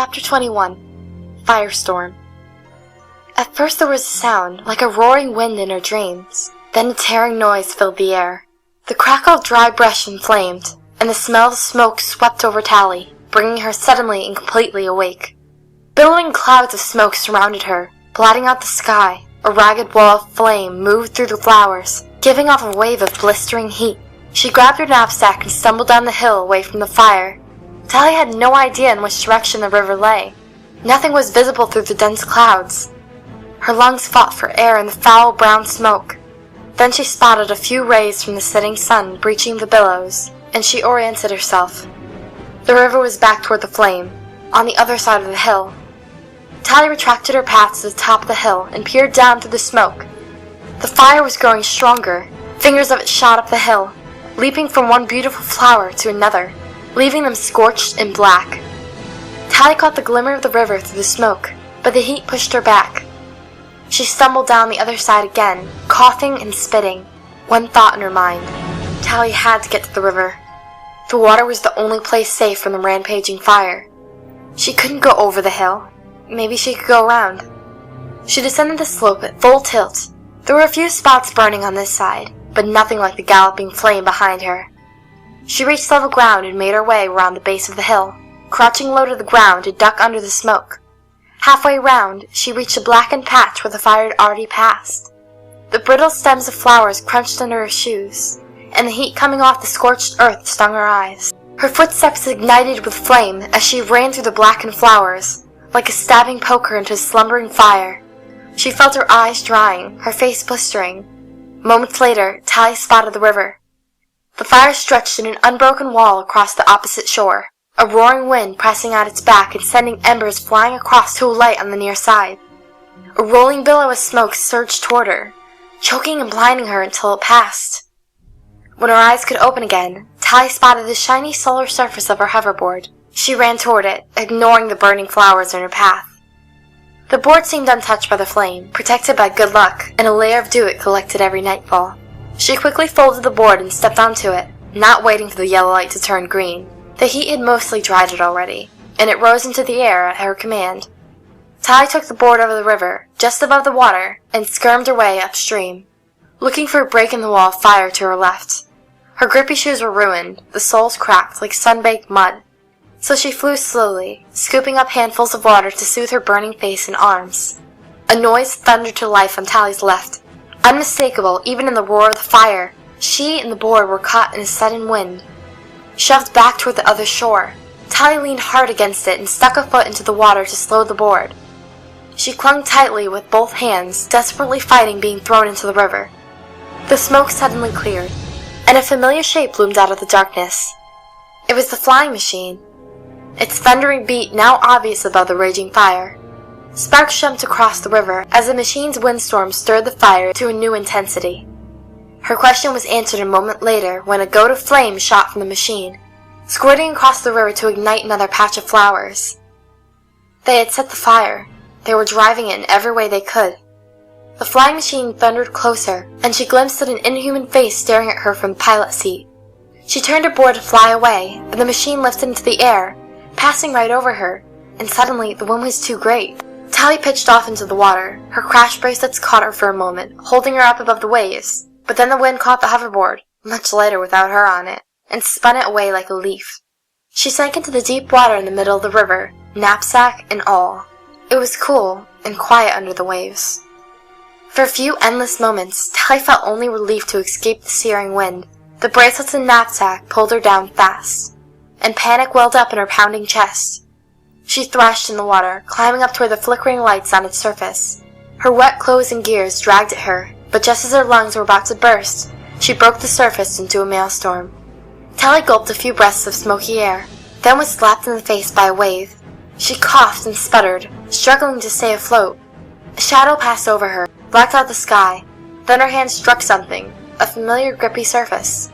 Chapter 21 Firestorm. At first there was a sound, like a roaring wind in her dreams. Then a tearing noise filled the air. The crackle of dry brush inflamed, and the smell of smoke swept over Tally, bringing her suddenly and completely awake. Billowing clouds of smoke surrounded her, blotting out the sky. A ragged wall of flame moved through the flowers, giving off a wave of blistering heat. She grabbed her knapsack and stumbled down the hill away from the fire. Tally had no idea in which direction the river lay. Nothing was visible through the dense clouds. Her lungs fought for air in the foul brown smoke. Then she spotted a few rays from the setting sun breaching the billows, and she oriented herself. The river was back toward the flame, on the other side of the hill. Tally retracted her path to the top of the hill and peered down through the smoke. The fire was growing stronger. Fingers of it shot up the hill, leaping from one beautiful flower to another, leaving them scorched and black. Tally caught the glimmer of the river through the smoke, but the heat pushed her back. She stumbled down the other side again, coughing and spitting, one thought in her mind. Tally had to get to the river. The water was the only place safe from the rampaging fire. She couldn't go over the hill. Maybe she could go around. She descended the slope at full tilt. There were a few spots burning on this side, but nothing like the galloping flame behind her. She reached level ground and made her way around the base of the hill, crouching low to the ground to duck under the smoke. Halfway round, she reached a blackened patch where the fire had already passed. The brittle stems of flowers crunched under her shoes, and the heat coming off the scorched earth stung her eyes. Her footsteps ignited with flame as she ran through the blackened flowers, like a stabbing poker into a slumbering fire. She felt her eyes drying, her face blistering. Moments later, Tally spotted the river. The fire stretched in an unbroken wall across the opposite shore, a roaring wind pressing at its back and sending embers flying across to a light on the near side. A rolling billow of smoke surged toward her, choking and blinding her until it passed. When her eyes could open again, Tally spotted the shiny solar surface of her hoverboard. She ran toward it, ignoring the burning flowers in her path. The board seemed untouched by the flame, protected by good luck, and a layer of dew it collected every nightfall. She quickly folded the board and stepped onto it, not waiting for the yellow light to turn green. The heat had mostly dried it already, and it rose into the air at her command. Tally took the board over the river, just above the water, and skirmed her way upstream, looking for a break in the wall of fire to her left. Her grippy shoes were ruined, the soles cracked like sun-baked mud, so she flew slowly, scooping up handfuls of water to soothe her burning face and arms. A noise thundered to life on Tally's left. Unmistakable, even in the roar of the fire, she and the board were caught in a sudden wind. Shoved back toward the other shore, Tally leaned hard against it and stuck a foot into the water to slow the board. She clung tightly with both hands, desperately fighting being thrown into the river. The smoke suddenly cleared, and a familiar shape loomed out of the darkness. It was the flying machine, its thundering beat now obvious above the raging fire. Sparks jumped across the river as the machine's windstorm stirred the fire to a new intensity. Her question was answered a moment later when a goat of flame shot from the machine, squirting across the river to ignite another patch of flowers. They had set the fire. They were driving it in every way they could. The flying machine thundered closer, and she glimpsed an inhuman face staring at her from the pilot seat. She turned her board to fly away, but the machine lifted into the air, passing right over her, and suddenly the wind was too great. Tally pitched off into the water. Her crash bracelets caught her for a moment, holding her up above the waves, but then the wind caught the hoverboard, much lighter without her on it, and spun it away like a leaf. She sank into the deep water in the middle of the river, knapsack and all. It was cool and quiet under the waves. For a few endless moments, Tally felt only relief to escape the searing wind. The bracelets and knapsack pulled her down fast, and panic welled up in her pounding chest. She thrashed in the water, climbing up toward the flickering lights on its surface. Her wet clothes and gears dragged at her, but just as her lungs were about to burst, she broke the surface into a maelstrom. Tally gulped a few breaths of smoky air, then was slapped in the face by a wave. She coughed and sputtered, struggling to stay afloat. A shadow passed over her, blacked out the sky, then her hand struck something, a familiar grippy surface.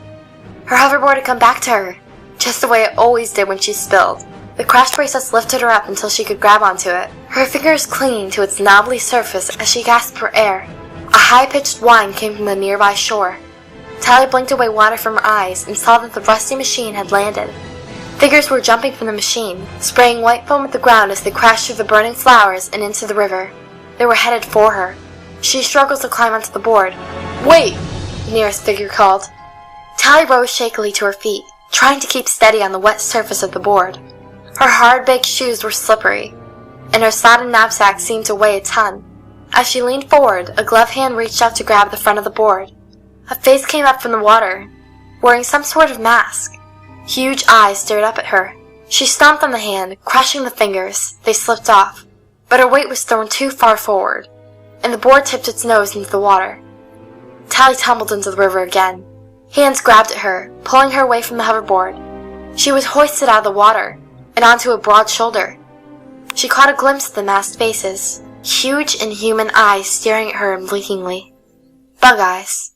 Her hoverboard had come back to her, just the way it always did when she spilled. The crash bracelets lifted her up until she could grab onto it, her fingers clinging to its knobbly surface as she gasped for air. A high-pitched whine came from the nearby shore. Tally blinked away water from her eyes and saw that the rusty machine had landed. Figures were jumping from the machine, spraying white foam at the ground as they crashed through the burning flowers and into the river. They were headed for her. She struggled to climb onto the board. "Wait!" the nearest figure called. Tally rose shakily to her feet, trying to keep steady on the wet surface of the board. Her hard-baked shoes were slippery, and her sodden knapsack seemed to weigh a ton. As she leaned forward, a gloved hand reached out to grab the front of the board. A face came up from the water, wearing some sort of mask. Huge eyes stared up at her. She stomped on the hand, crushing the fingers. They slipped off, but her weight was thrown too far forward, and the board tipped its nose into the water. Tally tumbled into the river again. Hands grabbed at her, pulling her away from the hoverboard. She was hoisted out of the water, and onto a broad shoulder. She caught a glimpse of the masked faces, huge inhuman eyes staring at her unblinkingly. Bug eyes.